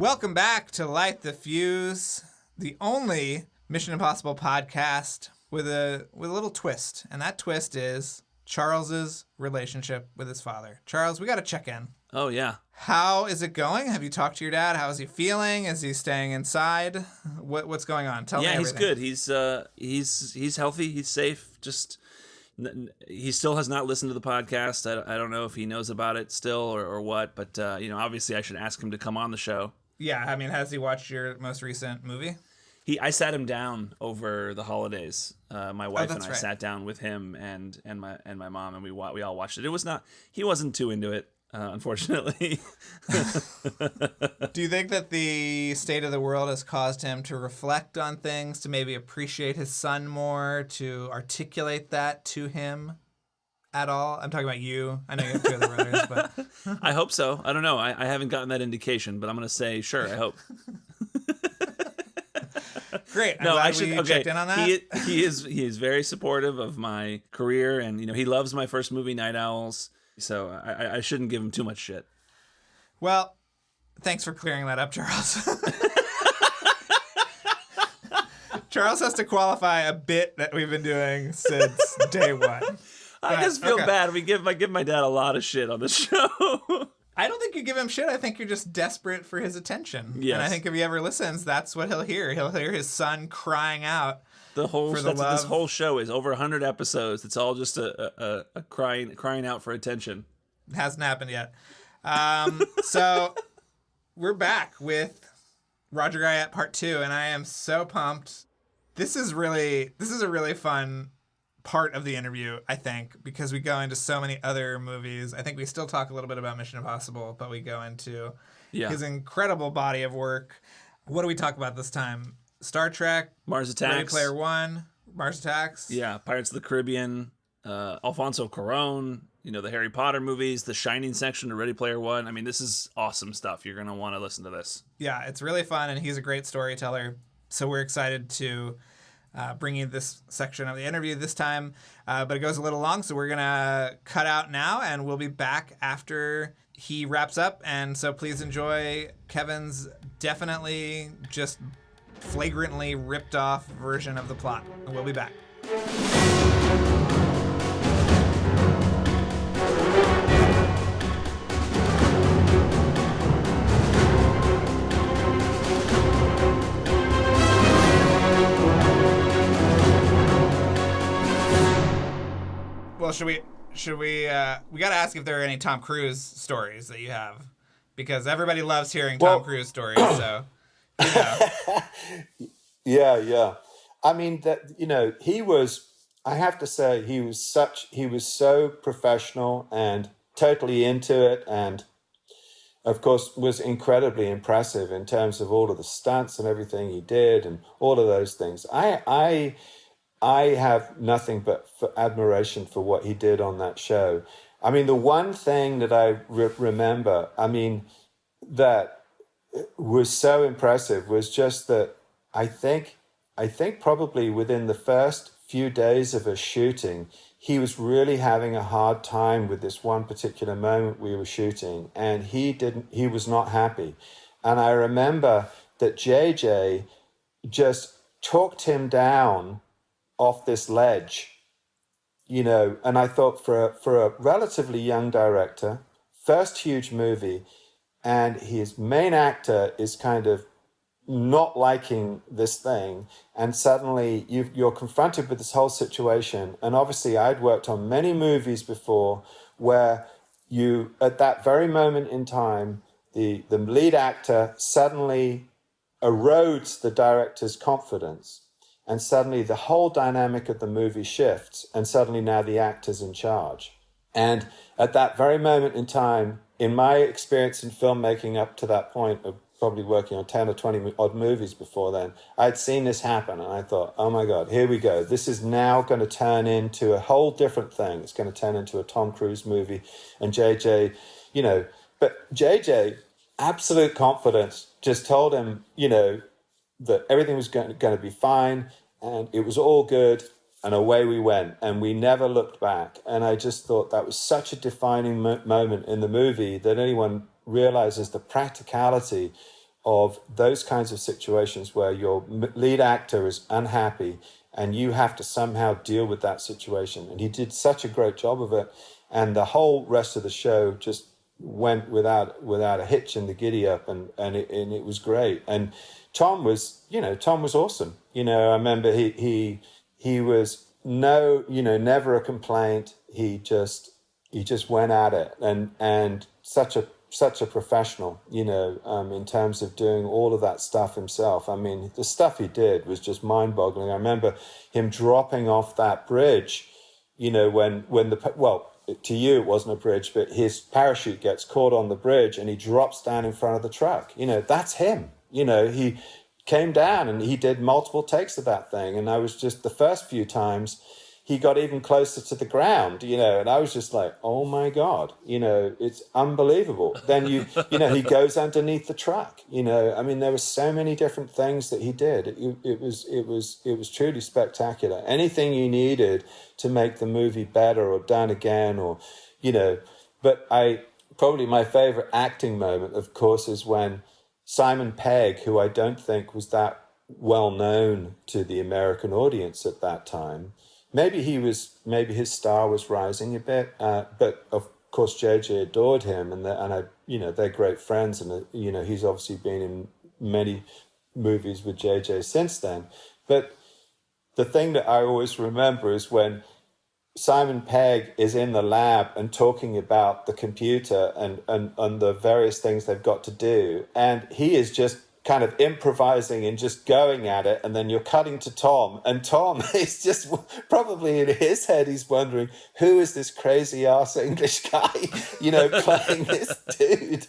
Welcome back to Light the Fuse, the only Mission Impossible podcast with a little twist. And that twist is Charles's relationship with his father. Charles, we got to check in. Oh, yeah. How is it going? Have you talked to your dad? How is he feeling? Is he staying inside? What's going on? Tell me everything. Yeah, he's good. He's healthy. He's safe. Just he still has not listened to the podcast. I don't know if he knows about it still or what, but obviously I should ask him to come on the show. Yeah, I mean, has he watched your most recent movie? I sat him down over the holidays. My wife and I sat down with him and my mom, and we all watched it. He wasn't too into it, unfortunately. Do you think that the state of the world has caused him to reflect on things, to maybe appreciate his son more, to articulate that to him at all? I'm talking about you. I know you have two other brothers, but I hope so. I don't know. I haven't gotten that indication, but I'm going to say sure. I hope. Great. I'm glad we checked in on that. He is very supportive of my career, and he loves my first movie, Night Owls. So I shouldn't give him too much shit. Well, thanks for clearing that up, Charles. Charles has to qualify a bit that we've been doing since day one. I just feel bad. I give my dad a lot of shit on the show. I don't think you give him shit. I think you're just desperate for his attention. Yes. And I think if he ever listens, that's what he'll hear. He'll hear his son crying out. This whole show is over 100 episodes. It's all just a crying out for attention. It hasn't happened yet. So we're back with Roger Guyett Part 2, and I am so pumped. This is a really fun part of the interview, I think, because we go into so many other movies. I think we still talk a little bit about Mission Impossible, but we go into his incredible body of work. What do we talk about this time? Star Trek, Mars Attacks, Ready Player One, Mars Attacks. Yeah, Pirates of the Caribbean, Alfonso Cuarón, the Harry Potter movies, the Shining section of Ready Player One. I mean, this is awesome stuff. You're going to want to listen to this. Yeah, it's really fun, and he's a great storyteller. So we're excited to bring you this section of the interview this time, but it goes a little long, so we're going to cut out now, and we'll be back after he wraps up. And so please enjoy Kevin's definitely just flagrantly ripped off version of the plot. And we'll be back. Well, should we we got to ask if there are any Tom Cruise stories that you have, because everybody loves hearing Tom Cruise stories, so Yeah. I mean, that I have to say he was so professional and totally into it, and of course was incredibly impressive in terms of all of the stunts and everything he did and all of those things. I have nothing but admiration for what he did on that show. I mean, the one thing that I remember, that was so impressive was just that I think probably within the first few days of a shooting, he was really having a hard time with this one particular moment we were shooting, and he was not happy. And I remember that JJ just talked him down off this ledge, and I thought for a relatively young director, first huge movie, and his main actor is kind of not liking this thing, and suddenly you're confronted with this whole situation. And obviously I'd worked on many movies before where you, at that very moment in time, the lead actor suddenly erodes the director's confidence, and suddenly the whole dynamic of the movie shifts, and suddenly now the actor's in charge. And at that very moment in time, in my experience in filmmaking up to that point of probably working on 10 or 20 odd movies before then, I'd seen this happen, and I thought, oh my God, here we go. This is now going to turn into a whole different thing. It's going to turn into a Tom Cruise movie. And JJ, but JJ, absolute confidence, just told him, that everything was going to be fine, and it was all good, and away we went, and we never looked back. And I just thought that was such a defining moment in the movie, that anyone realizes the practicality of those kinds of situations where your lead actor is unhappy and you have to somehow deal with that situation. And he did such a great job of it. And the whole rest of the show just went without a hitch in the giddy up, and it was great. And Tom was awesome. I remember he was never a complaint. He just went at it, and such a professional, in terms of doing all of that stuff himself. I mean, the stuff he did was just mind-boggling. I remember him dropping off that bridge, to you it wasn't a bridge, but his parachute gets caught on the bridge and he drops down in front of the truck. That's him. He came down and he did multiple takes of that thing. And I was just, the first few times, he got even closer to the ground, and I was just like, oh my God, it's unbelievable. Then he goes underneath the truck, I mean, there were so many different things that he did. It was truly spectacular. Anything you needed to make the movie better or done again, but probably my favorite acting moment, of course, is when Simon Pegg, who I don't think was that well known to the American audience at that time, maybe his star was rising a bit, but of course JJ adored him, and they're great friends, and he's obviously been in many movies with JJ since then. But the thing that I always remember is when Simon Pegg is in the lab and talking about the computer and the various things they've got to do, and he is just kind of improvising and just going at it, and then you're cutting to Tom, and Tom is just probably in his head, he's wondering, who is this crazy ass English guy, playing this dude,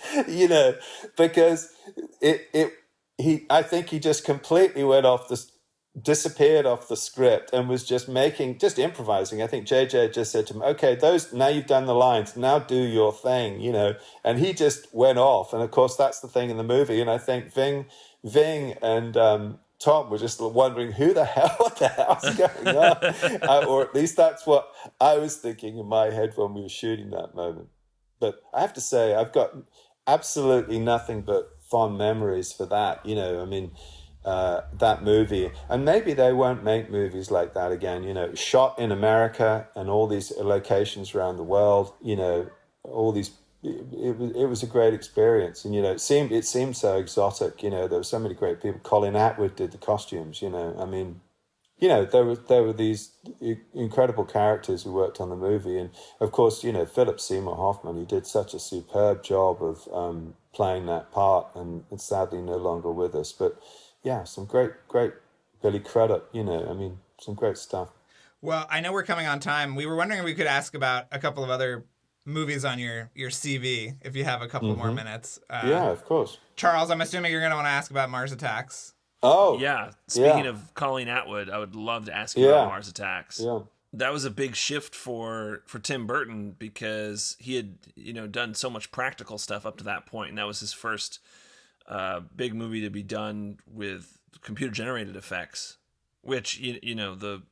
because I think he just completely disappeared off the script and was just improvising. I think JJ just said to him, okay, now you've done the lines, now do your thing, and he just went off. And of course, that's the thing in the movie. And I think Ving and Tom were just wondering what the hell's going on? Or at least that's what I was thinking in my head when we were shooting that moment. But I have to say, I've got absolutely nothing but fond memories for that. I mean, that movie, and maybe they won't make movies like that again. Shot in America and all these locations around the world. All these. It was a great experience, and it seemed so exotic. There were so many great people. Colin Atwood did the costumes. I mean, there were these incredible characters who worked on the movie, and of course, Philip Seymour Hoffman. He did such a superb job of playing that part, and it's sadly no longer with us, but. Yeah, some great Billy Crudup, I mean, some great stuff. Well, I know we're coming on time. We were wondering if we could ask about a couple of other movies on your CV, if you have a couple more minutes. Yeah, of course. Charles, I'm assuming you're going to want to ask about Mars Attacks. Oh. Yeah, speaking of Colleen Atwood, I would love to ask you about Mars Attacks. Yeah. That was a big shift for Tim Burton because he had, done so much practical stuff up to that point, and that was his first big movie to be done with computer-generated effects, which the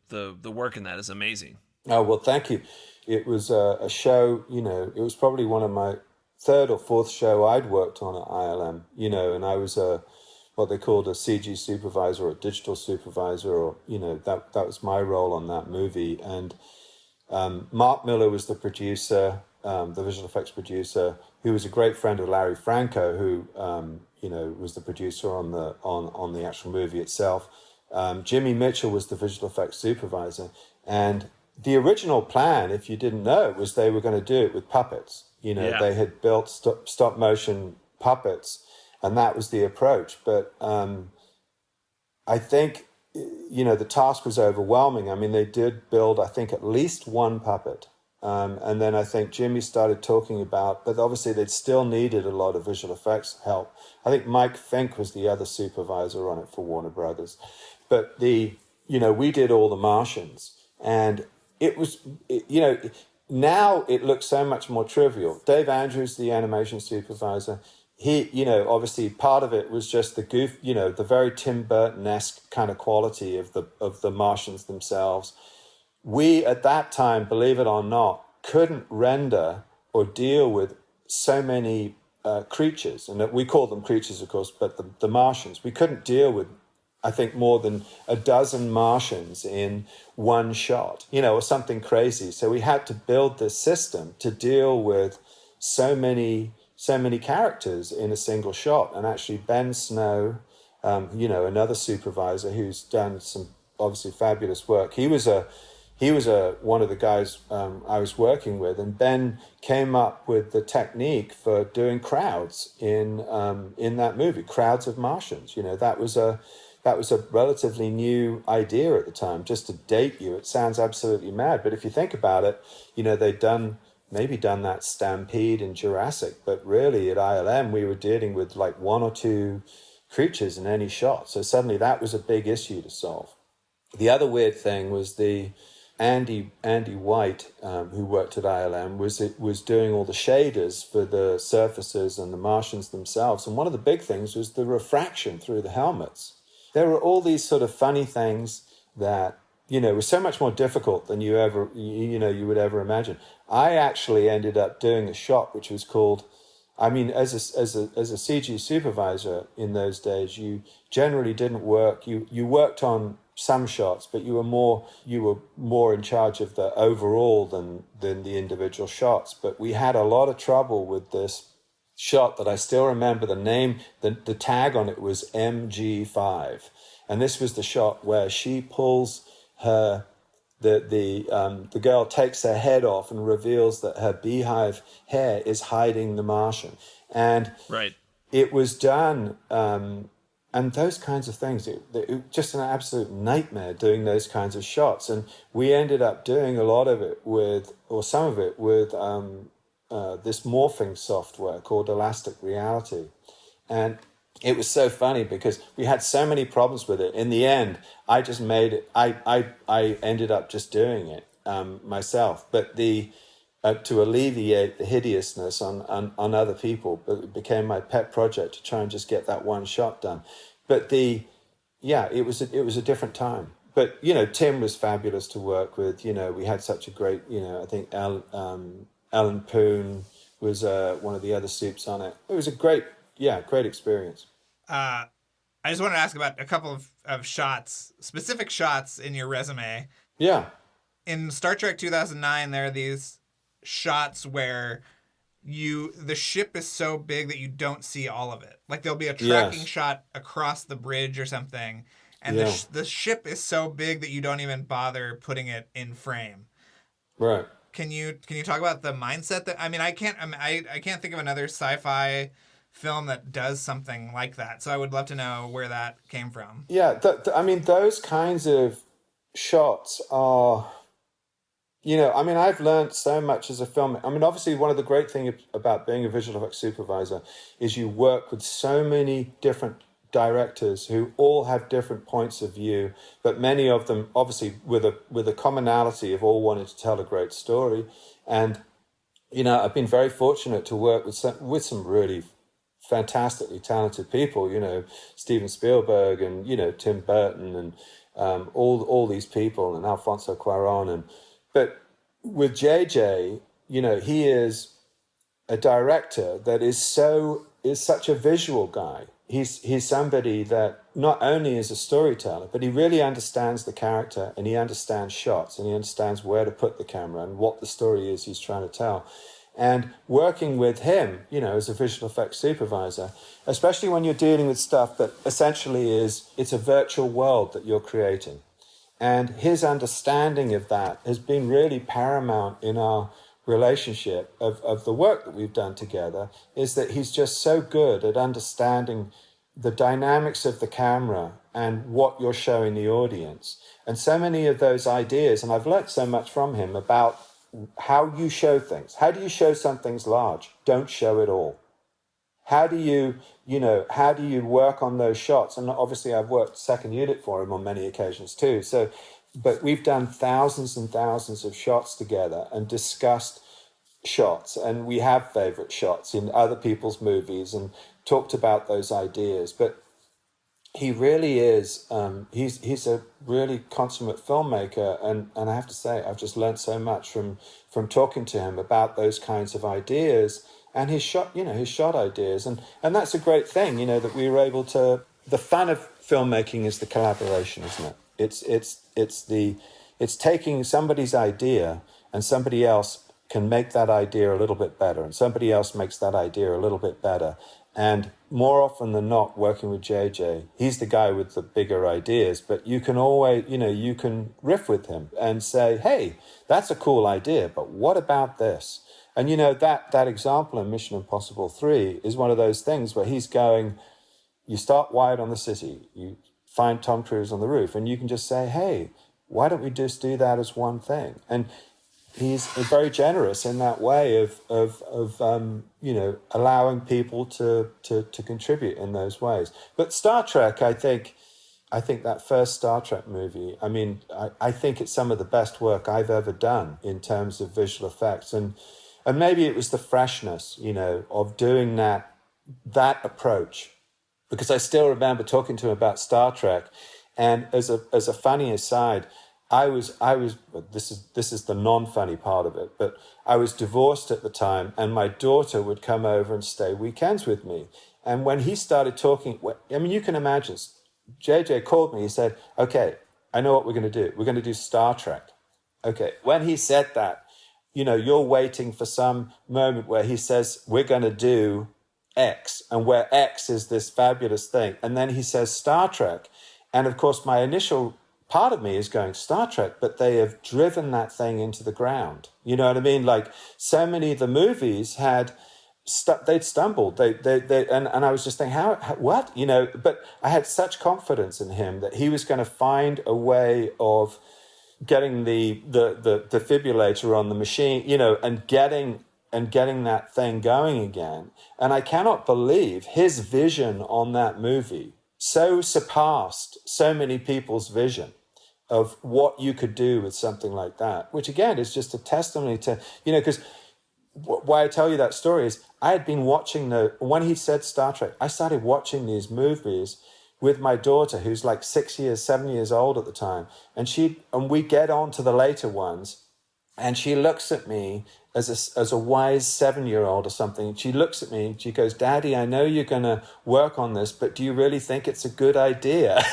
work in that is amazing. Oh, well, thank you. It was a show. It was probably one of my third or fourth show I'd worked on at ILM. And I was what they called a CG supervisor or a digital supervisor, or that was my role on that movie. And Mark Miller was the producer, the visual effects producer, who was a great friend of Larry Franco, who was the producer on the actual movie itself. Jimmy Mitchell was the visual effects supervisor, and the original plan, if you didn't know, was they were going to do it with puppets. They had built stop motion puppets, and that was the approach. But I think the task was overwhelming. I mean, they did build, I think, at least one puppet. And then I think Jimmy started talking about, but obviously they'd still needed a lot of visual effects help. I think Mike Fink was the other supervisor on it for Warner Brothers. But we did all the Martians, and it was, now it looks so much more trivial. Dave Andrews, the animation supervisor, he, obviously part of it was just the goof, the very Tim Burton-esque kind of quality of the Martians themselves. We, at that time, believe it or not, couldn't render or deal with so many creatures, and we call them creatures, of course, but the Martians. We couldn't deal with, I think, more than a dozen Martians in one shot, or something crazy. So we had to build this system to deal with so many characters in a single shot. And actually, Ben Snow, another supervisor who's done some obviously fabulous work. He was one of the guys I was working with, and Ben came up with the technique for doing crowds in that movie, crowds of Martians. That was a relatively new idea at the time. Just to date you, it sounds absolutely mad, but if you think about it, they'd done that Stampede in Jurassic, but really at ILM we were dealing with like one or two creatures in any shot. So suddenly that was a big issue to solve. The other weird thing was the Andy White, who worked at ILM, was doing all the shaders for the surfaces and the Martians themselves. And one of the big things was the refraction through the helmets. There were all these sort of funny things that were so much more difficult than you would ever imagine. I actually ended up doing a shot which was called, as a CG supervisor in those days, you generally didn't work. You worked on some shots, but you were more in charge of the overall than the individual shots. But we had a lot of trouble with this shot that I still remember the name. The tag on it was MG5, and this was the shot where she pulls her. The girl takes her head off and reveals that her beehive hair is hiding the Martian, and right. It was done. And those kinds of things, it just an absolute nightmare doing those kinds of shots. And we ended up doing a lot of it some of it with this morphing software called Elastic Reality. And it was so funny because we had so many problems with it. In the end, I just made it. I ended up just doing it myself. But to alleviate the hideousness on other people, but it became my pet project to try and just get that one shot done. But it was a different time. But Tim was fabulous to work with. We had such a great. I think Alan Poon was one of the other soups on it. It was a great experience. I just wanted to ask about a couple of shots, specific shots in your resume. Yeah. In Star Trek 2009, there are these shots where the ship is so big that you don't see all of it. Like there'll be a tracking shot across the bridge or something, and the ship is so big that you don't even bother putting it in frame. Right. Can you talk about the mindset that I can't think of another sci-fi film that does something like that. So I would love to know where that came from. Yeah, those kinds of shots are. I've learned so much as a film. Obviously, one of the great things about being a visual effects supervisor is you work with so many different directors who all have different points of view, but many of them obviously with a commonality of all wanting to tell a great story. And I've been very fortunate to work with some really fantastically talented people. Steven Spielberg and Tim Burton and all these people, and Alfonso Cuarón. But with JJ, he is a director that is such a visual guy. He's somebody that not only is a storyteller, but he really understands the character, and he understands shots, and he understands where to put the camera and what the story is he's trying to tell. And working with him, as a visual effects supervisor, especially when you're dealing with stuff that essentially it's a virtual world that you're creating. And his understanding of that has been really paramount in our relationship of the work that we've done together, is that he's just so good at understanding the dynamics of the camera and what you're showing the audience. And so many of those ideas, and I've learned so much from him about how you show things. How do you show something's large? Don't show it all. How do you work on those shots? And obviously I've worked second unit for him on many occasions too. But we've done thousands and thousands of shots together and discussed shots. And we have favorite shots in other people's movies and talked about those ideas. But he really is, he's a really consummate filmmaker. And I have to say, I've just learned so much from talking to him about those kinds of ideas and his shot ideas, and that's a great thing, that we were able to. The fun of filmmaking is the collaboration, isn't it? It's taking somebody's idea and somebody else can make that idea a little bit better, and somebody else makes that idea a little bit better. And more often than not, working with JJ, he's the guy with the bigger ideas, but you can always, you can riff with him and say, hey, that's a cool idea, but what about this? And that example in Mission Impossible 3 is one of those things where he's going, you start wide on the city, you find Tom Cruise on the roof, and you can just say, hey, why don't we just do that as one thing? And he's very generous in that way of allowing people to contribute in those ways. But Star Trek, I think that first Star Trek movie, I think it's some of the best work I've ever done in terms of visual effects, and maybe it was the freshness, of doing that approach, because I still remember talking to him about Star Trek, and as a funny aside, I was this is the non-funny part of it, but I was divorced at the time, and my daughter would come over and stay weekends with me. And when he started talking, you can imagine, JJ called me, he said, okay, I know what we're going to do. We're going to do Star Trek. Okay, when he said that, you're waiting for some moment where he says, we're going to do X, and where X is this fabulous thing. And then he says Star Trek. And of course, my initial part of me is going Star Trek, but they have driven that thing into the ground. You know what I mean? Like, so many of the movies they'd stumbled. And I was just thinking, how what? But I had such confidence in him that he was going to find a way of getting the defibrillator on the machine, and getting that thing going again. And I cannot believe his vision on that movie so surpassed so many people's vision of what you could do with something like that, which again is just a testimony to, because why I tell you that story is I had been watching when he said Star Trek, I started watching these movies with my daughter, who's like 7 years old at the time. And we get on to the later ones, and she looks at me as a wise 7-year-old or something. She looks at me and she goes, Daddy, I know you're going to work on this, but do you really think it's a good idea?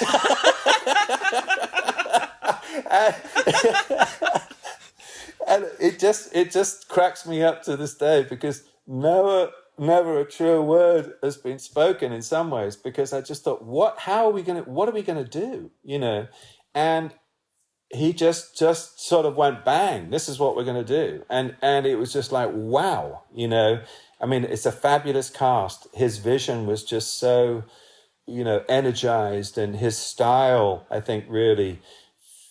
And it just cracks me up to this day, because never a true word has been spoken in some ways, because I just thought, what are we going to do? And he just sort of went, bang, this is what we're going to do. And it was just like, wow, it's a fabulous cast. His vision was just so, energized, and his style, I think, really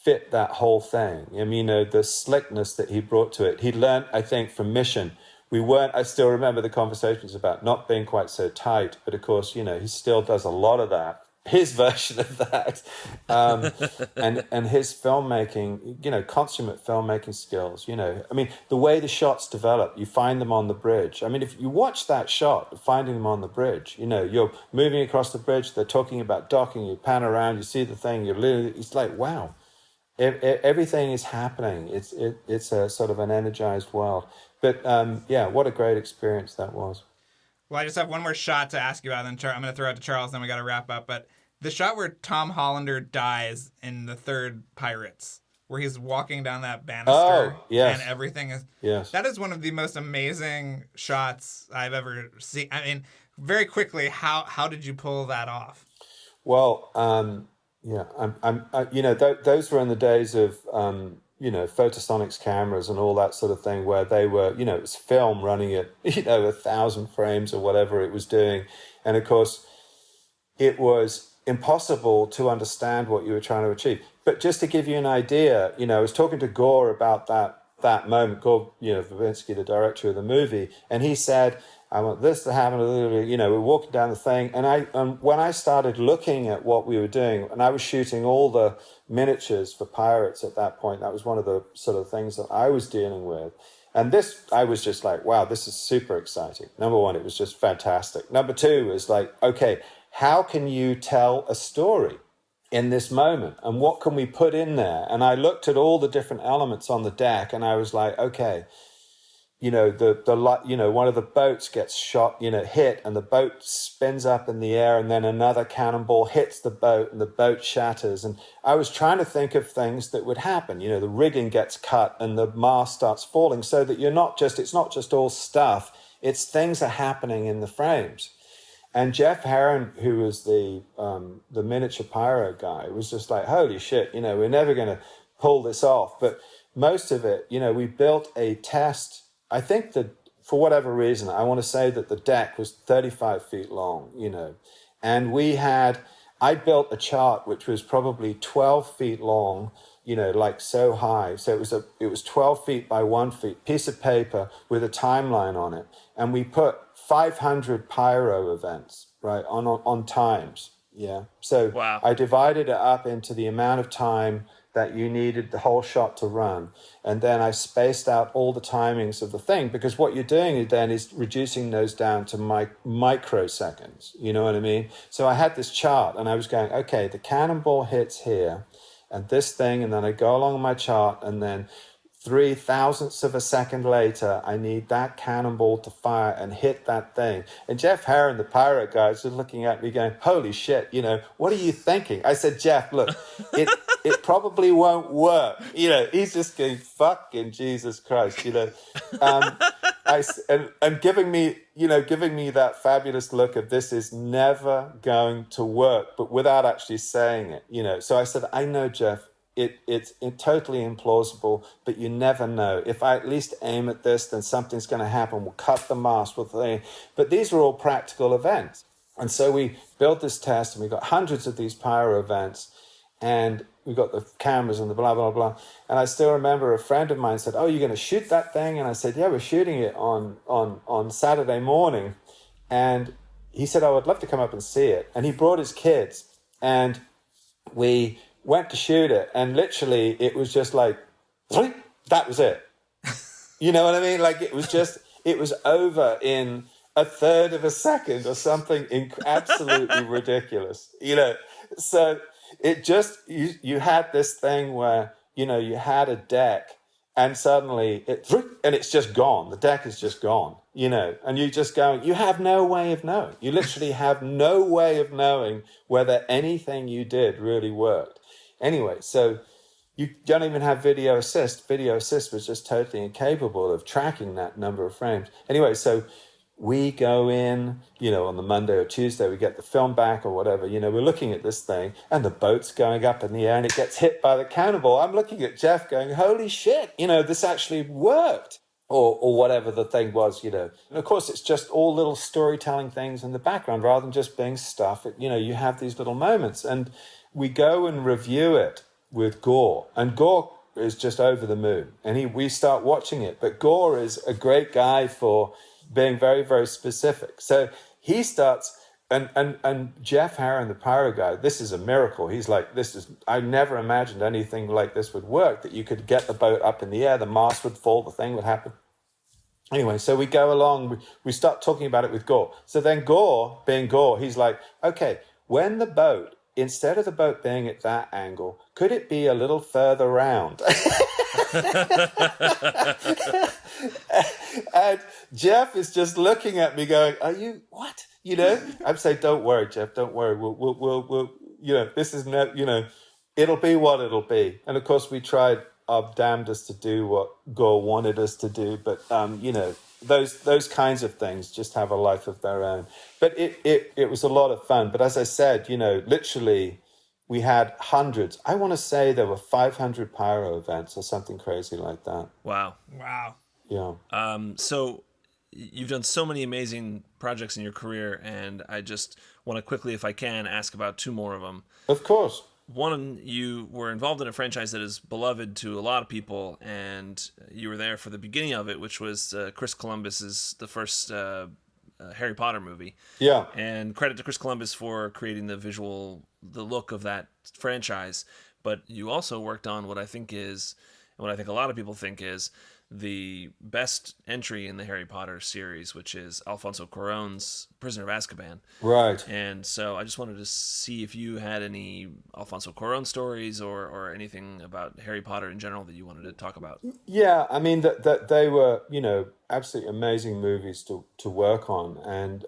fit that whole thing. The slickness that he brought to it. He learned, I think, from Mission. I still remember the conversations about not being quite so tight, but of course, he still does a lot of that. His version of that, and his filmmaking, consummate filmmaking skills. The way the shots develop, you find them on the bridge. If you watch that shot, finding them on the bridge, you're moving across the bridge, they're talking about docking, you pan around, you see the thing, it's like, wow, everything is happening. It's a sort of an energized world. But what a great experience that was. Well, I just have one more shot to ask you about, then I'm going to throw it to Charles, then we got to wrap up. But the shot where Tom Hollander dies in the third Pirates, where he's walking down that banister, and everything is... Yes. That is one of the most amazing shots I've ever seen. Very quickly, how did you pull that off? Well, those were in the days of... Photosonics cameras and all that sort of thing, where they were, it was film running at, 1,000 frames or whatever it was doing. And of course, it was impossible to understand what you were trying to achieve. But just to give you an idea, I was talking to Gore about that moment, Gore, Verbinski, the director of the movie, and he said, I want this to happen, we're walking down the thing. And when I started looking at what we were doing, and I was shooting all the miniatures for Pirates at that point, that was one of the sort of things that I was dealing with. And this, I was just like, wow, this is super exciting. Number one, it was just fantastic. Number two is like, okay, how can you tell a story in this moment? And what can we put in there? And I looked at all the different elements on the deck, and I was like, okay, one of the boats gets shot, hit, and the boat spins up in the air, and then another cannonball hits the boat and the boat shatters. And I was trying to think of things that would happen. The rigging gets cut and the mast starts falling, so that it's not just all stuff, it's things are happening in the frames. And Jeff Herron, who was the miniature pyro guy, was just like, holy shit, we're never going to pull this off. But most of it, we built a test. I think that for whatever reason, I want to say that the deck was 35 feet long, and I built a chart which was probably 12 feet long, like so high. So it was 12 feet by 1 feet, piece of paper with a timeline on it. And we put 500 pyro events, right, on times. Yeah. So wow. I divided it up into the amount of time that you needed the whole shot to run. And then I spaced out all the timings of the thing, because what you're doing then is reducing those down to microseconds. You know what I mean? So I had this chart and I was going, okay, the cannonball hits here and this thing, and then I go along my chart, and then 0.003 of a second later, I need that cannonball to fire and hit that thing. And Jeff Herron, the pyro guy, is just looking at me going, holy shit, what are you thinking? I said, Jeff, look, it probably won't work. He's just going, fucking Jesus Christ, and giving me that fabulous look of, this is never going to work, but without actually saying it, So I said, I know, Jeff, it's totally implausible, but you never know. If I at least aim at this, then something's going to happen. We'll cut the mast. But these are all practical events. And so we built this test, and we got hundreds of these pyro events, and we got the cameras and the blah, blah, blah. And I still remember a friend of mine said, oh, you're going to shoot that thing? And I said, yeah, we're shooting it on Saturday morning. And he said, oh, I'd love to come up and see it. And he brought his kids, and we went to shoot it, and literally it was just like, that was it. You know what I mean? Like, it was over in a third of a second or something absolutely ridiculous, So it just, you had this thing where, you had a deck, and suddenly it's just gone. The deck is just gone, and you just go, you have no way of knowing. You literally have no way of knowing whether anything you did really worked. Anyway, so you don't even have video assist. Video assist was just totally incapable of tracking that number of frames. Anyway, so we go in, on the Monday or Tuesday, we get the film back or whatever, we're looking at this thing, and the boat's going up in the air and it gets hit by the cannonball. I'm looking at Jeff going, holy shit, this actually worked. Or whatever the thing was, And of course, it's just all little storytelling things in the background rather than just being stuff. You have these little moments. And we go and review it with Gore. And Gore is just over the moon. And we start watching it. But Gore is a great guy for being very, very specific. So he starts... And Jeff Herron, the pyro guy, this is a miracle. He's like, I never imagined anything like this would work, that you could get the boat up in the air, the mast would fall, the thing would happen. Anyway, so we go along, we start talking about it with Gore. So then Gore, being Gore, he's like, okay, when the boat, instead of the boat being at that angle, could it be a little further round? And Jeff is just looking at me going, are you, what? I'm saying, don't worry, Jeff, don't worry. We'll this is no, it'll be what it'll be. And of course we tried our damnedest to do what Gore wanted us to do. But, those kinds of things just have a life of their own. But it was a lot of fun. But as I said, literally we had hundreds. I want to say there were 500 pyro events or something crazy like that. Wow. Yeah. So you've done so many amazing projects in your career, and I just want to quickly, if I can, ask about two more of them. Of course. One, you were involved in a franchise that is beloved to a lot of people, and you were there for the beginning of it, which was Chris Columbus's the first Harry Potter movie. Yeah. And credit to Chris Columbus for creating the look of that franchise. But you also worked on what I think a lot of people think is the best entry in the Harry Potter series, which is Alfonso Cuarón's Prisoner of Azkaban. Right. And so I just wanted to see if you had any Alfonso Cuarón stories or anything about Harry Potter in general that you wanted to talk about. Yeah, I mean, that they were, absolutely amazing movies to work on. And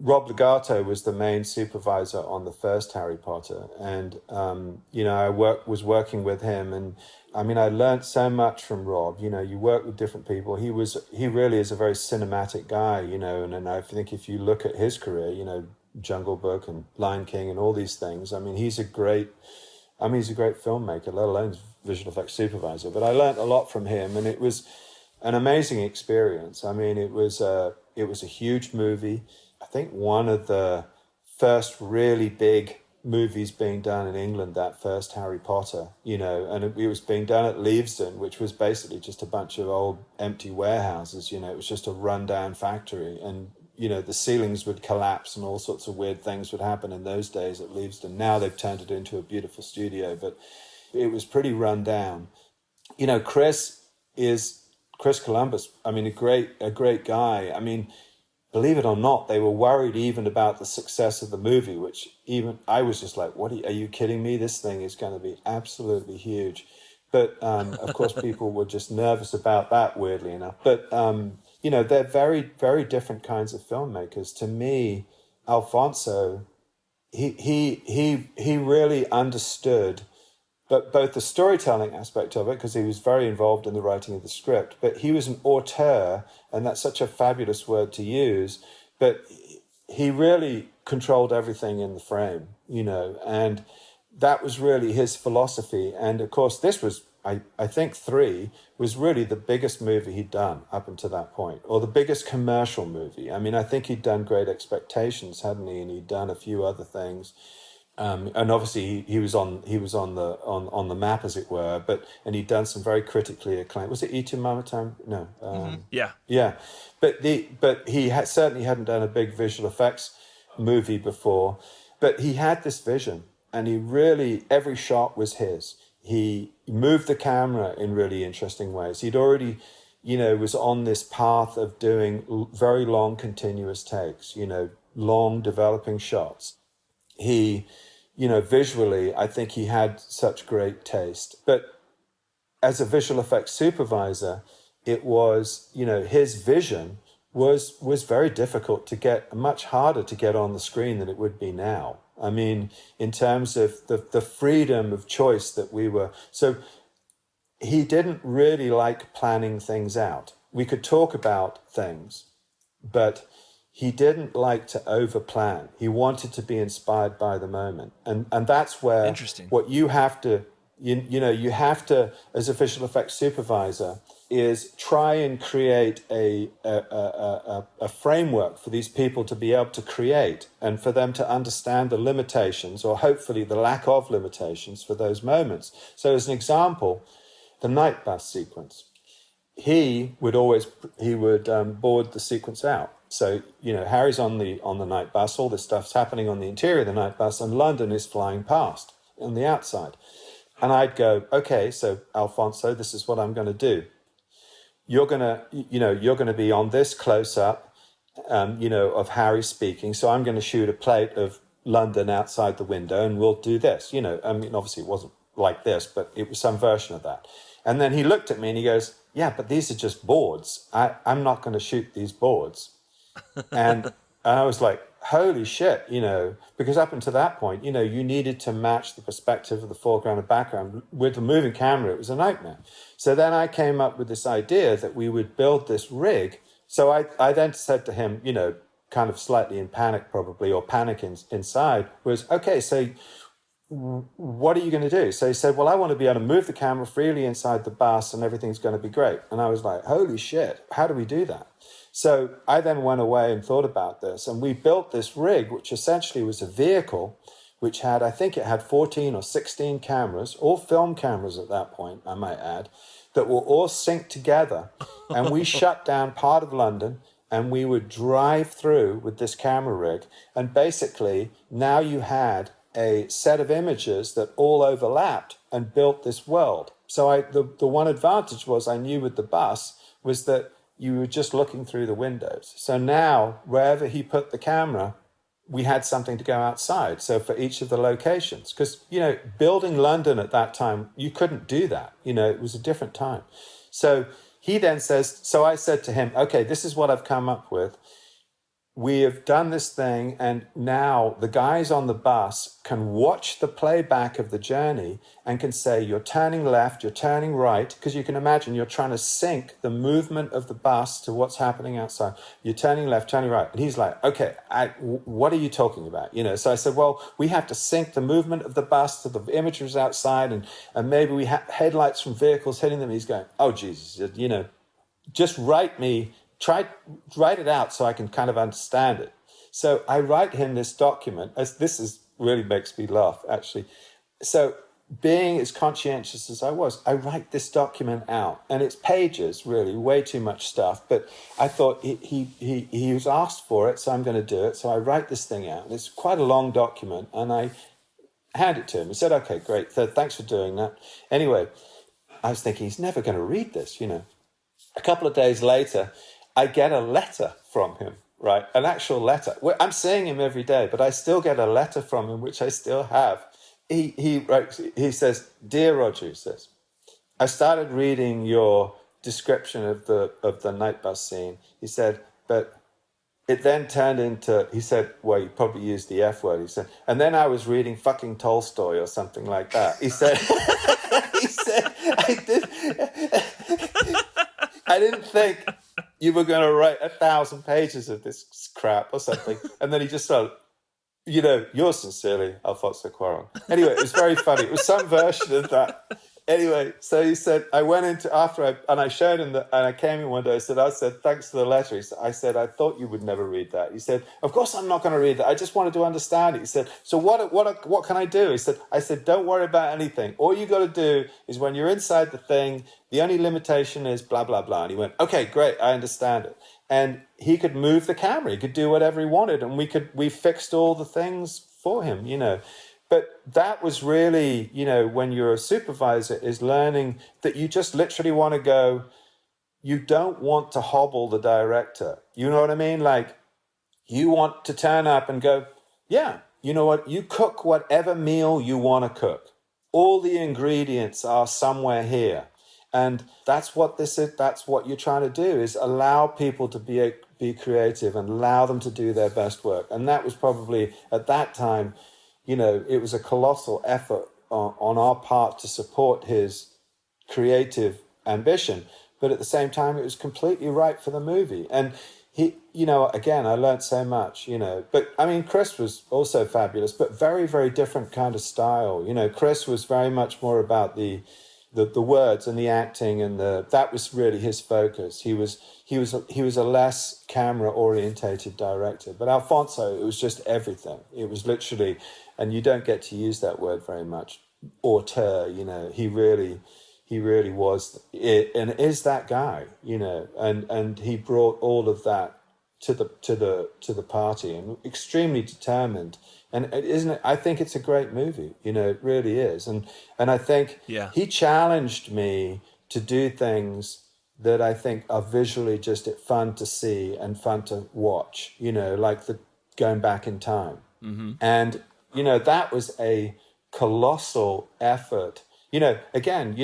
Rob Legato was the main supervisor on the first Harry Potter. And, I was working with him. And, I mean, I learned so much from Rob. You work with different people. He really is a very cinematic guy, and I think if you look at his career, Jungle Book and Lion King and all these things, I mean, he's a great filmmaker, let alone visual effects supervisor. But I learned a lot from him, and it was an amazing experience. I mean, it was a huge movie. I think one of the first really big movies being done in England, that first Harry Potter, and it was being done at Leavesden, which was basically just a bunch of old empty warehouses. It was just a rundown factory, and the ceilings would collapse and all sorts of weird things would happen in those days at Leavesden. Now they've turned it into a beautiful studio, but it was pretty run down. Chris Columbus, I mean, a great guy. I mean, believe it or not, they were worried even about the success of the movie, which even I was just like, are you kidding me? This thing is going to be absolutely huge. But of course, people were just nervous about that, weirdly enough. But, they're very, very different kinds of filmmakers. To me, Alfonso, he really understood but both the storytelling aspect of it, because he was very involved in the writing of the script, but he was an auteur, and that's such a fabulous word to use, but he really controlled everything in the frame, and that was really his philosophy. And of course, this was, I think 3 was really the biggest movie he'd done up until that point, or the biggest commercial movie. I mean, I think he'd done Great Expectations, hadn't he? And he'd done a few other things. And obviously he was on the map, as it were, and he'd done some very critically acclaimed. Was it E2 Mama Time? No. Yeah. But he certainly hadn't done a big visual effects movie before. But he had this vision, and he really, every shot was his. He moved the camera in really interesting ways. He'd already, was on this path of doing very long continuous takes, long developing shots. He, visually, I think he had such great taste. But as a visual effects supervisor, it was, his vision was very difficult to get, much harder to get on the screen than it would be now. I mean, in terms of the freedom of choice that we were. So he didn't really like planning things out. We could talk about things, but he didn't like to over-plan. He wanted to be inspired by the moment. And that's where Interesting. What you have to, you have to, as a visual effects supervisor, is try and create a framework for these people to be able to create, and for them to understand the limitations, or hopefully the lack of limitations, for those moments. So as an example, the night bus sequence, he would board the sequence out. So, Harry's on the night bus, all this stuff's happening on the interior of the night bus, and London is flying past on the outside. And I'd go, okay, so Alfonso, this is what I'm going to do. You're going to be on this close-up, of Harry speaking. So I'm going to shoot a plate of London outside the window, and we'll do this. I mean, obviously it wasn't like this, but it was some version of that. And then he looked at me and he goes, yeah, but these are just boards. I'm not going to shoot these boards. And I was like, holy shit, because up until that point, you needed to match the perspective of the foreground and background. With the moving camera, it was a nightmare. So then I came up with this idea that we would build this rig. So I then said to him, kind of slightly in panic probably, or panic inside, was, okay, so what are you going to do? So he said, well, I want to be able to move the camera freely inside the bus and everything's going to be great. And I was like, holy shit, how do we do that? So I then went away and thought about this, and we built this rig, which essentially was a vehicle which had, I think it had 14 or 16 cameras, all film cameras at that point, I might add, that were all synced together. And we shut down part of London, and we would drive through with this camera rig. And basically, now you had a set of images that all overlapped and built this world. So the one advantage was I knew with the bus, was that you were just looking through the windows. So now, wherever he put the camera, we had something to go outside. So for each of the locations, because, building London at that time, you couldn't do that. It was a different time. So he then says, so I said to him, okay, this is what I've come up with. We have done this thing, and now the guys on the bus can watch the playback of the journey and can say, you're turning left, you're turning right, because you can imagine you're trying to sync the movement of the bus to what's happening outside. You're turning left, turning right. And he's like, okay, what are you talking about? So I said, well, we have to sync the movement of the bus to the images outside, and maybe we have headlights from vehicles hitting them. He's going, oh, Jesus, just write it out so I can kind of understand it. So I write him this document, as this is really makes me laugh, actually. So being as conscientious as I was, I write this document out, and it's pages, really, way too much stuff. But I thought he was asked for it, so I'm going to do it. So I write this thing out. It's quite a long document, and I hand it to him. He said, okay, great. Thanks for doing that. Anyway, I was thinking, he's never going to read this, A couple of days later, I get a letter from him, right? An actual letter. I'm seeing him every day, but I still get a letter from him, which I still have. He writes, he says, "Dear Roger," he says, "I started reading your description of the night bus scene." He said, "But it then turned into," he said, well, you probably used the F word. He said, "And then I was reading fucking Tolstoy or something like that." He said, I didn't think you were going to write 1,000 pages of this crap or something. And then he just started, yours sincerely, Alfonso Cuarón. Anyway, it was very funny. It was some version of that. Anyway, so he said, I went into, I showed him and I came in one day, I said, thanks for the letter. I said, I thought you would never read that. He said, of course I'm not going to read that. I just wanted to understand it. He said, so what can I do? I said, don't worry about anything. All you got to do is when you're inside the thing, the only limitation is blah, blah, blah. And he went, okay, great. I understand it. And he could move the camera. He could do whatever he wanted. And we fixed all the things for him, But that was really, when you're a supervisor, is learning that you just literally want to go, you don't want to hobble the director. You know what I mean? Like, you want to turn up and go, yeah, you know what? You cook whatever meal you want to cook. All the ingredients are somewhere here. And that's what this is. That's what you're trying to do, is allow people to be creative and allow them to do their best work. And that was probably, at that time, it was a colossal effort on our part to support his creative ambition. But at the same time, it was completely right for the movie. And he, again, I learned so much, But, I mean, Chris was also fabulous, but very, very different kind of style. Chris was very much more about the words and the acting, and that was really his focus. He was a less camera orientated director. But Alfonso, it was just everything. It was literally, and you don't get to use that word very much, auteur. He really was it, and is that guy. And he brought all of that to the party, and extremely determined. And isn't it? I think it's a great movie. It really is. And I think he challenged me to do things that I think are visually just fun to see and fun to watch. Like the going back in time. Mm-hmm. And that was a colossal effort. Again,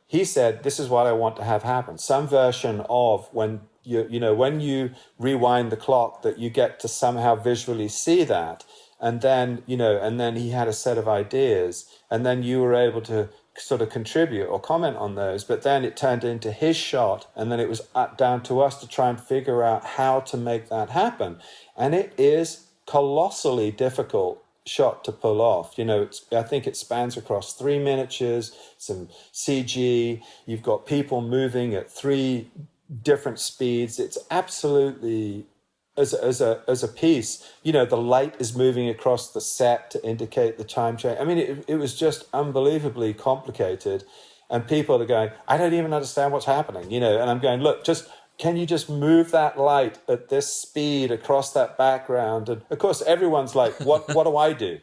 he said, "This is what I want to have happen." Some version of when you rewind the clock, that you get to somehow visually see that. And then, and then he had a set of ideas, and then you were able to sort of contribute or comment on those. But then it turned into his shot, and then it was down to us to try and figure out how to make that happen. And it is colossally difficult shot to pull off. I think it spans across 3 miniatures, some CG. You've got people moving at 3 different speeds. It's absolutely, as a piece, the light is moving across the set to indicate the time change. I mean, it was just unbelievably complicated, and people are going, I don't even understand what's happening, and I'm going, look, can you just move that light at this speed across that background? And of course, everyone's like, what do I do?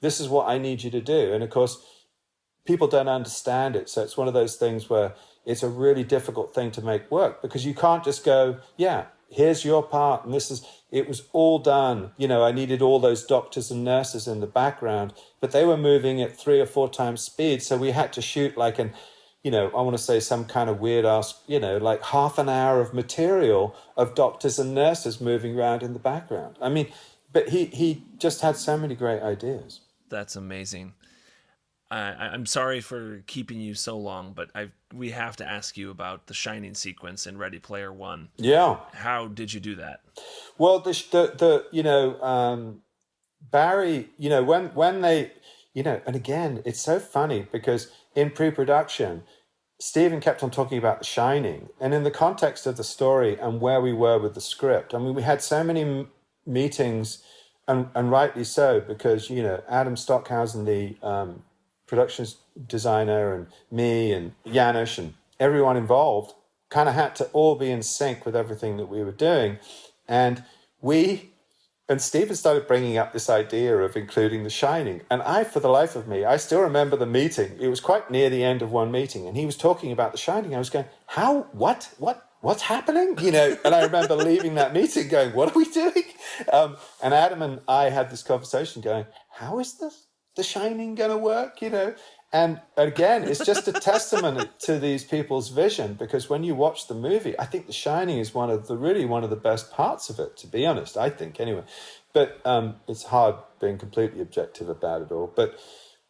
This is what I need you to do. And of course, people don't understand it. So it's one of those things where it's a really difficult thing to make work, because you can't just go, yeah, here's your part, and it was all done. I needed all those doctors and nurses in the background, but they were moving at 3 or 4 times speed. So we had to shoot like I want to say some kind of weird ass, like half an hour of material of doctors and nurses moving around in the background. I mean, but he just had so many great ideas. That's amazing. I'm sorry for keeping you so long, but we have to ask you about the Shining sequence in Ready Player One. Yeah. How did you do that? Well, Barry, when they, and again, it's so funny because in pre-production, Stephen kept on talking about The Shining, and in the context of the story and where we were with the script, I mean, we had so many meetings, and rightly so, because Adam Stockhausen, the productions designer, and me and Janusz and everyone involved kind of had to all be in sync with everything that we were doing. And Stephen started bringing up this idea of including The Shining. And for the life of me, I still remember the meeting. It was quite near the end of one meeting, and he was talking about The Shining. I was going, how, what's happening? And I remember leaving that meeting going, what are we doing? And Adam and I had this conversation going, how is The Shining going to work? And again, it's just a testament to these people's vision, because when you watch the movie, I think The Shining is one of the best parts of it, to be honest, I think anyway. But it's hard being completely objective about it all. But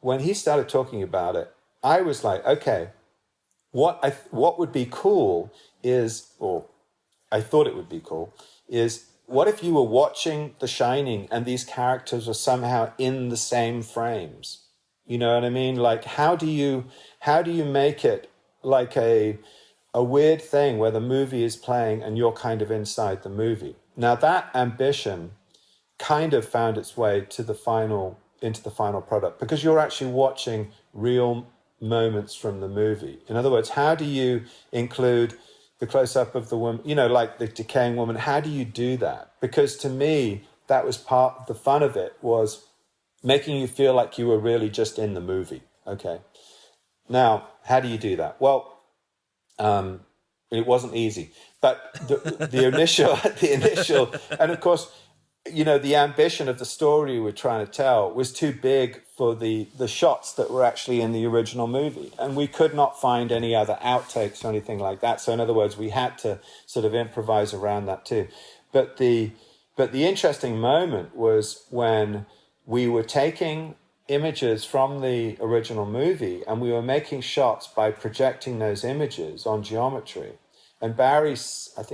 when he started talking about it, I was like, okay, what would be cool is, or I thought it would be cool, is what if you were watching The Shining and these characters were somehow in the same frames? You know what I mean? Like, how do you make it like a weird thing where the movie is playing and you're kind of inside the movie? Now that ambition kind of found its way into the final product, because you're actually watching real moments from the movie. In other words, how do you include the close-up of the woman, like the decaying woman? How do you do that? Because to me, that was part of the fun of it, was making you feel like you were really just in the movie. Okay. Now, how do you do that? Well, it wasn't easy, but the initial, and of course, the ambition of the story we were trying to tell was too big for the shots that were actually in the original movie. And we could not find any other outtakes or anything like that. So in other words, we had to sort of improvise around that too. But the interesting moment was when we were taking images from the original movie and we were making shots by projecting those images on geometry. And Barry was one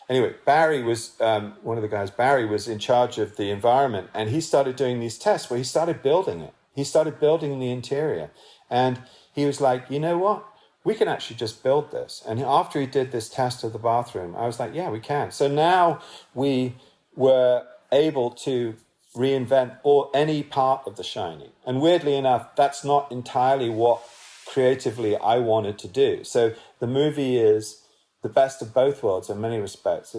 of the guys. Barry was in charge of the environment, and he started doing these tests where he started building it. He started building the interior, and he was like, you know what? We can actually just build this. And after he did this test of the bathroom, I was like, yeah, we can. So now we were able to reinvent any part of The Shining. And weirdly enough, that's not entirely what creatively I wanted to do. So the movie is the best of both worlds in many respects.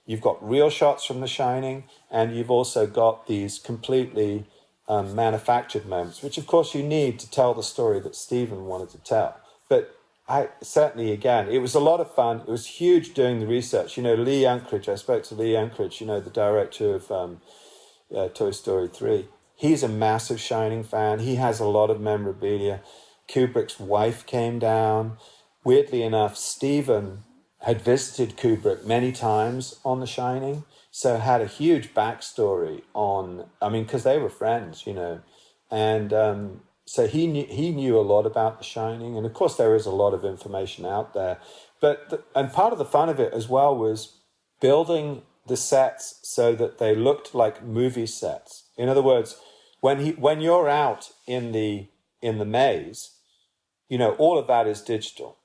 You've got real shots from The Shining, and you've also got these completely manufactured moments, which of course you need to tell the story that Stephen wanted to tell. But again, it was a lot of fun. It was huge doing the research. Lee Unkrich, I spoke to Lee Unkrich, the director of Toy Story 3. He's a massive Shining fan. He has a lot of memorabilia. Kubrick's wife came down. Weirdly enough, Stephen had visited Kubrick many times on The Shining, so had a huge backstory because they were friends, and so he knew a lot about The Shining, and of course there is a lot of information out there. And part of the fun of it as well was building the sets so that they looked like movie sets. In other words, when you're out in the maze, all of that is digital.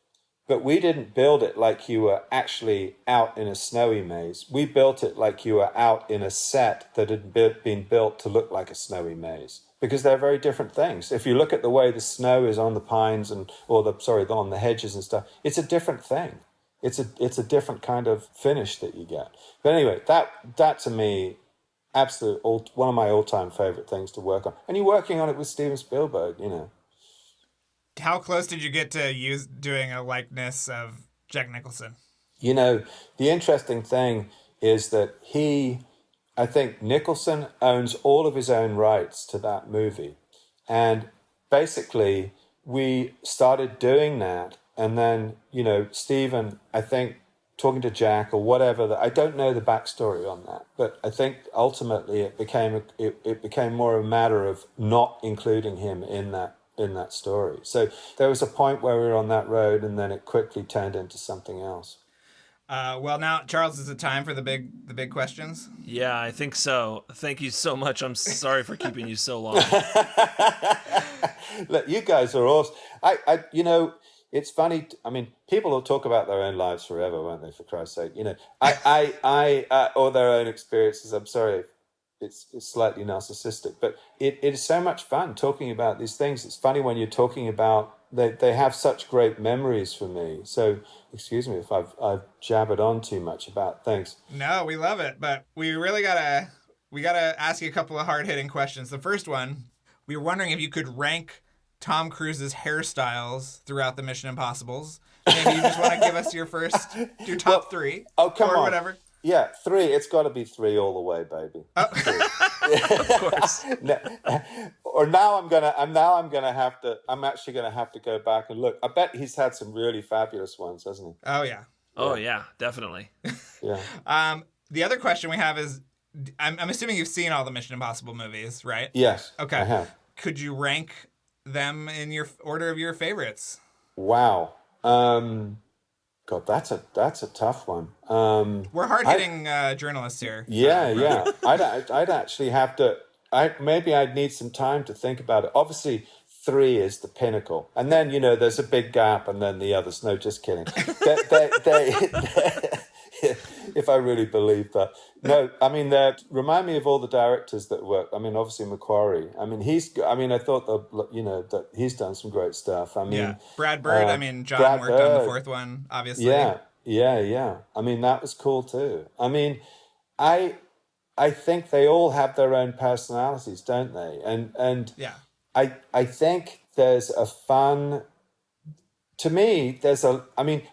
But we didn't build it like you were actually out in a snowy maze. We built it like you were out in a set that had been built to look like a snowy maze, because they're very different things. If you look at the way the snow is on the pines on the hedges and stuff, it's a different thing. It's a different kind of finish that you get. But anyway, that to me, one of my all-time favorite things to work on. And you're working on it with Steven Spielberg, How close did you get to doing a likeness of Jack Nicholson? You know, the interesting thing is that I think Nicholson owns all of his own rights to that movie. And basically, we started doing that. And then, Stephen, I think, talking to Jack or whatever, I don't know the backstory on that. But I think ultimately it became more a matter of not including him in that story. So there was a point where we were on that road, and then it quickly turned into something else. Well, now, Charles, is it time for the big questions? Yeah, I think so. Thank you so much. I'm sorry for keeping you so long. Look, you guys are awesome. It's funny. I mean, people will talk about their own lives forever, won't they? For Christ's sake, or their own experiences. I'm sorry, it's slightly narcissistic, but it is so much fun talking about these things. It's funny when you're talking about they have such great memories for me. So excuse me if I've jabbered on too much about things. No, we love it, but we really gotta ask you a couple of hard-hitting questions. The first one, we were wondering if you could rank Tom Cruise's hairstyles throughout the Mission Impossibles. Maybe you just want to give us your top three. Oh, come on. Whatever. Yeah, 3. It's got to be 3 all the way, baby. Oh. Of course. I'm actually gonna have to go back and look. I bet he's had some really fabulous ones, hasn't he? Oh yeah. Oh yeah, definitely. Yeah. The other question we have is, I'm assuming you've seen all the Mission Impossible movies, right? Yes. Okay. I have. Could you rank them in your order of your favorites? Wow. God, that's a tough one. We're hard-hitting journalists here. Yeah. I'd actually have to. Maybe I'd need some time to think about it. Obviously, 3 is the pinnacle, and then there's a big gap, and then the others. No, just kidding. If I really believe that. No, I mean, remind me of all the directors that work. I mean, obviously Macquarie. I mean, I thought that he's done some great stuff. I mean, Brad Bird. John Brad worked on the 4th one, obviously. Yeah. I mean, that was cool too. I mean, I think they all have their own personalities, don't they? And yeah. I think there's a fun. To me,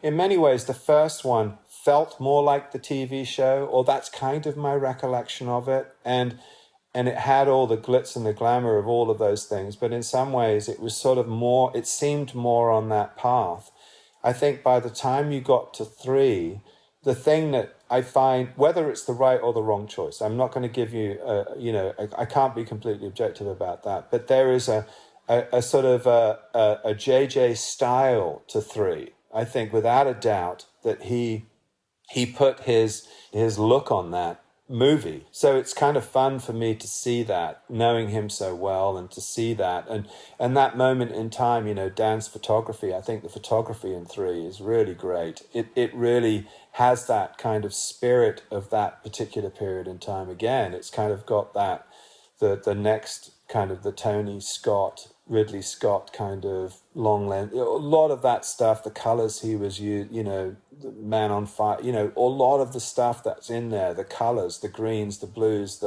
in many ways, the first one felt more like the TV show, or that's kind of my recollection of it. And it had all the glitz and the glamour of all of those things. But in some ways, it was sort of more, it seemed more on that path. I think by the time you got to 3, the thing that I find, whether it's the right or the wrong choice, I'm not going to give you, I can't be completely objective about that. But there is a sort of a JJ style to 3. I think without a doubt that he put his look on that movie. So it's kind of fun for me to see that, knowing him so well, and to see that. And that moment in time, Dan's photography, I think the photography in 3 is really great. It really has that kind of spirit of that particular period in time. Again, it's kind of got that, the next kind of the Tony Scott, Ridley Scott kind of long length, a lot of that stuff, the colors he was using, the Man on Fire, a lot of the stuff that's in there, the colors, the greens, the blues,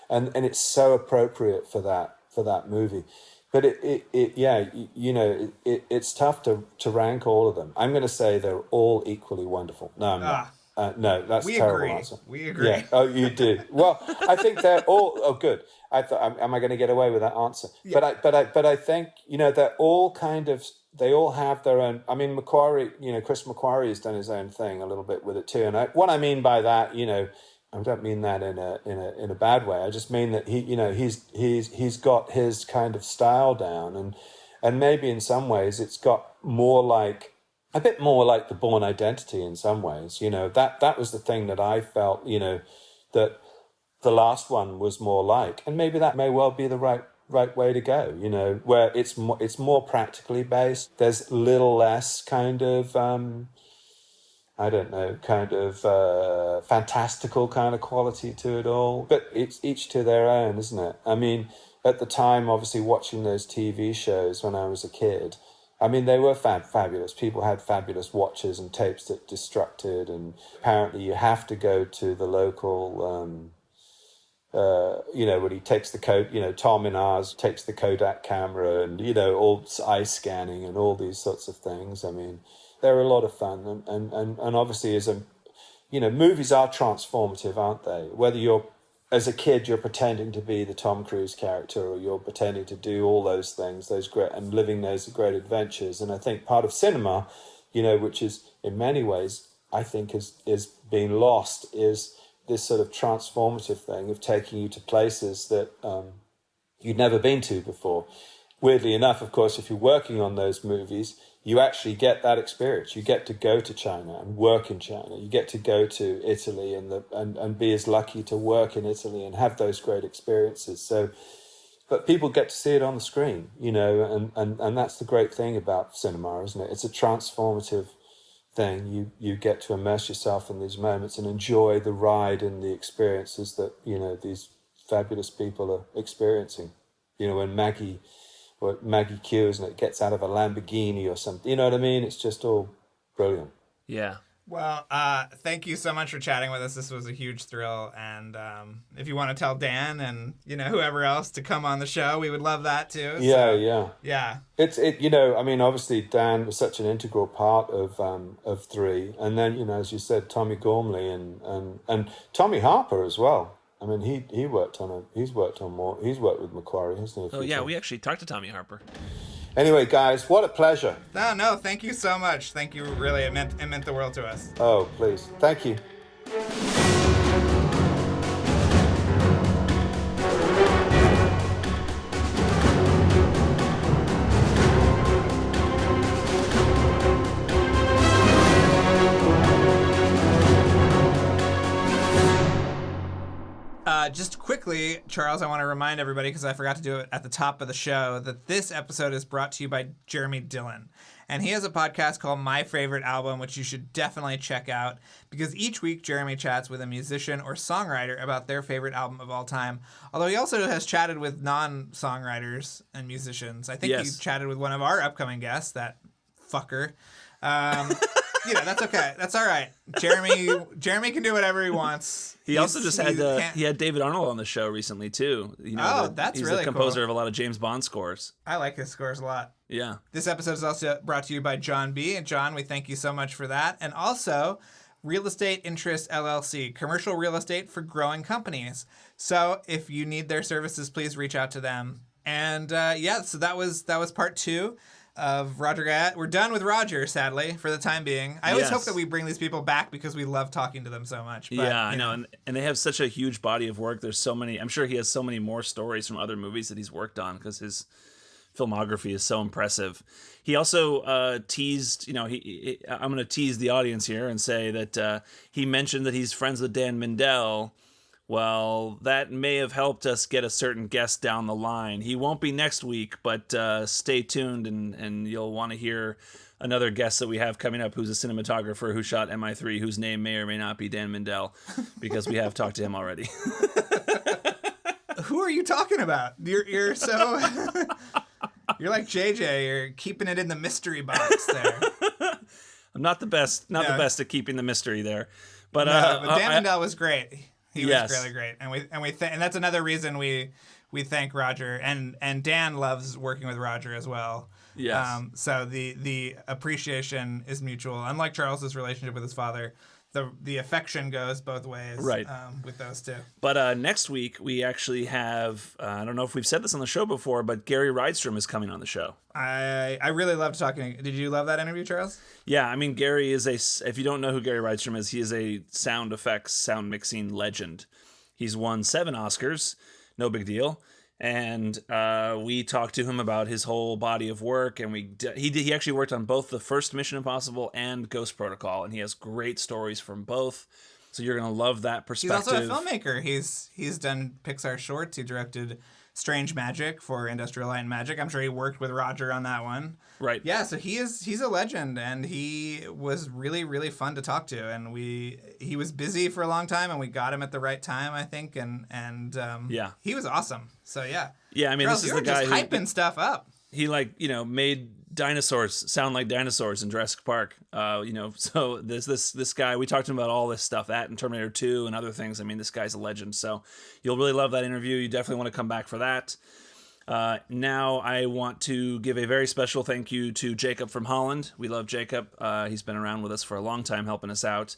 and it's so appropriate for that movie. But it's tough to rank all of them. I'm going to say they're all equally wonderful. No, I'm not. No, that's a terrible answer. We agree. Yeah. Oh, you do. Well, I think they're all. Oh, good. I thought, am I going to get away with that answer? Yeah. But I think they're all kind of. They all have their own. I mean, Macquarie. Chris Macquarie has done his own thing a little bit with it too. And what I mean by that, I don't mean that in a bad way. I just mean that he's got his kind of style down, and maybe in some ways it's got a bit more like the Bourne Identity in some ways. That was the thing that I felt, that the last one was more like, and maybe that may well be the right way to go, where it's more practically based. There's little less kind of, fantastical kind of quality to it all. But it's each to their own, isn't it? I mean, at the time, obviously watching those TV shows when I was a kid, I mean, they were fabulous. People had fabulous watches and tapes that destructed, and apparently you have to go to the local when he takes the Tom Inaz takes the Kodak camera and, all eye scanning and all these sorts of things. I mean, they're a lot of fun. And obviously movies are transformative, aren't they? Whether as a kid, you're pretending to be the Tom Cruise character, or you're pretending to do all those things, and living those great adventures. And I think part of cinema, which is in many ways, I think is being lost, is this sort of transformative thing of taking you to places that you'd never been to before. Weirdly enough, of course, if you're working on those movies, you actually get that experience. You get to go to China and work in China. You get to go to Italy and be as lucky to work in Italy and have those great experiences. So, but people get to see it on the screen, and that's the great thing about cinema, isn't it? It's a transformative thing. You get to immerse yourself in these moments and enjoy the ride and the experiences that, these fabulous people are experiencing. When Maggie Q, isn't it, gets out of a Lamborghini or something. You know what I mean? It's just all brilliant. Yeah. Well, thank you so much for chatting with us. This was a huge thrill. And if you want to tell Dan and, whoever else to come on the show, we would love that too. Yeah. Yeah. Obviously Dan was such an integral part of 3. And then, as you said, Tommy Gormley and Tommy Harper as well. I mean, he's worked with Macquarie, hasn't he? Oh yeah, we actually talked to Tommy Harper. Anyway, guys, what a pleasure. No, thank you so much. Thank you, really. It meant the world to us. Oh, please. Thank you. Just quickly, Charles, I want to remind everybody, because I forgot to do it at the top of the show, that this episode is brought to you by Jeremy Dillon. And he has a podcast called My Favorite Album, which you should definitely check out, because each week Jeremy chats with a musician or songwriter about their favorite album of all time. Although he also has chatted with non-songwriters and musicians. I think he chatted with one of our upcoming guests, that fucker. That's okay. That's all right. Jeremy can do whatever he wants. He also just had David Arnold on the show recently too. That's he's really the composer cool. of a lot of James Bond scores. I like his scores a lot. Yeah. This episode is also brought to you by John B. And John, we thank you so much for that. And also Real Estate Interest LLC, commercial real estate for growing companies. So if you need their services, please reach out to them. And so that was part 2 of Roger Guyett. We're done with Roger, sadly, for the time being. I always hope that we bring these people back because we love talking to them so much. But, I know. And they have such a huge body of work. There's so many. I'm sure he has so many more stories from other movies that he's worked on because his filmography is so impressive. He also teased, I'm going to tease the audience here and say that he mentioned that he's friends with Dan Mindell. Well, that may have helped us get a certain guest down the line. He won't be next week, but stay tuned and you'll want to hear another guest that we have coming up who's a cinematographer who shot MI3, whose name may or may not be Dan Mindell, because we have talked to him already. Who are you talking about? You're so... You're like JJ. You're keeping it in the mystery box there. I'm not the best at keeping the mystery there. But Dan Mindell was great. He was really great, and that's another reason we thank Roger, and Dan loves working with Roger as well. Yes. So the appreciation is mutual. Unlike Charles's relationship with his father, the affection goes both ways. Right. With those two. But next week we actually have I don't know if we've said this on the show before, but Gary Rydstrom is coming on the show. I really loved talking. Did you love that interview, Charles? Yeah, I mean, Gary is if you don't know who Gary Rydstrom is, he is a sound effects, sound mixing legend. He's won 7 Oscars, no big deal. And we talked to him about his whole body of work, and he actually worked on both the first Mission Impossible and Ghost Protocol, and he has great stories from both. So you're gonna love that perspective. He's also a filmmaker. He's done Pixar shorts. He directed Strange Magic for Industrial Light and Magic. I'm sure he worked with Roger on that one. Right. Yeah, so he's a legend, and he was really, really fun to talk to. And he was busy for a long time, and we got him at the right time, I think. And he was awesome. So yeah. Yeah, I mean, Charles, this is the guy just hyping stuff up. he made dinosaurs sound like dinosaurs in Jurassic Park. So this guy, we talked to him about all this stuff, that and Terminator 2 and other things. I mean, this guy's a legend. So you'll really love that interview. You definitely want to come back for that. Now I want to give a very special thank you to Jacob from Holland. We love Jacob. He's been around with us for a long time helping us out.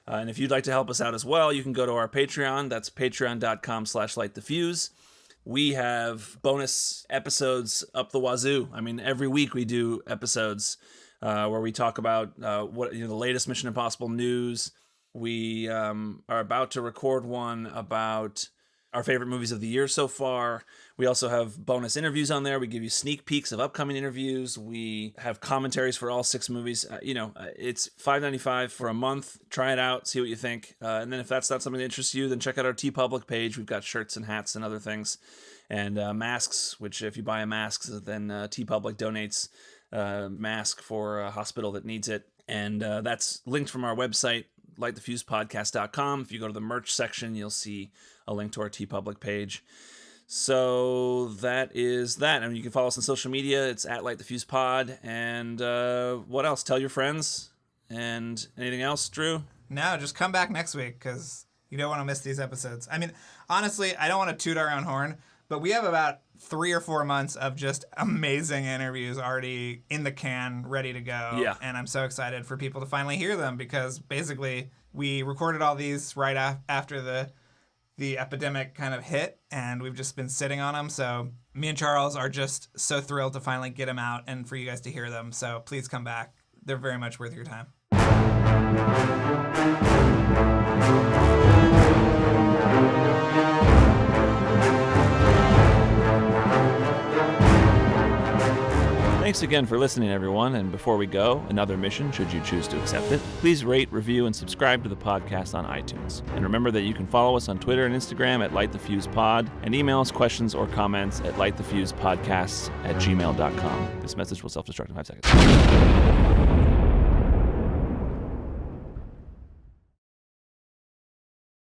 And if you'd like to help us out as well, you can go to our Patreon. That's patreon.com/LightTheFuse. We have bonus episodes up the wazoo. I mean, every week we do episodes where we talk about the latest Mission Impossible news. We are about to record one about our favorite movies of the year so far. We also have bonus interviews on there. We give you sneak peeks of upcoming interviews. We have commentaries for all 6 movies. It's $5.95 for a month. Try it out, see what you think. And then if that's not something that interests you, then check out our TeePublic page. We've got shirts and hats and other things. And masks, which if you buy a mask, then TeePublic donates a mask for a hospital that needs it. And that's linked from our website, LightTheFusePodcast.com. If you go to the merch section, you'll see a link to our TeePublic page. So that is that. I mean, you can follow us on social media. It's at LightTheFusePod. And what else? Tell your friends. And anything else, Drew? No, just come back next week because you don't want to miss these episodes. I mean, honestly, I don't want to toot our own horn, but we have about 3 or 4 months of just amazing interviews already in the can, ready to go. Yeah. And I'm so excited for people to finally hear them because basically we recorded all these right after the epidemic kind of hit, and we've just been sitting on them. So me and Charles are just so thrilled to finally get them out and for you guys to hear them. So please come back. They're very much worth your time. Thanks again for listening, everyone. And before we go, another mission, should you choose to accept it, please rate, review, and subscribe to the podcast on iTunes. And remember that you can follow us on Twitter and Instagram at LightTheFusePod and email us questions or comments at LightTheFusePodcasts@gmail.com. This message will self-destruct in 5 seconds.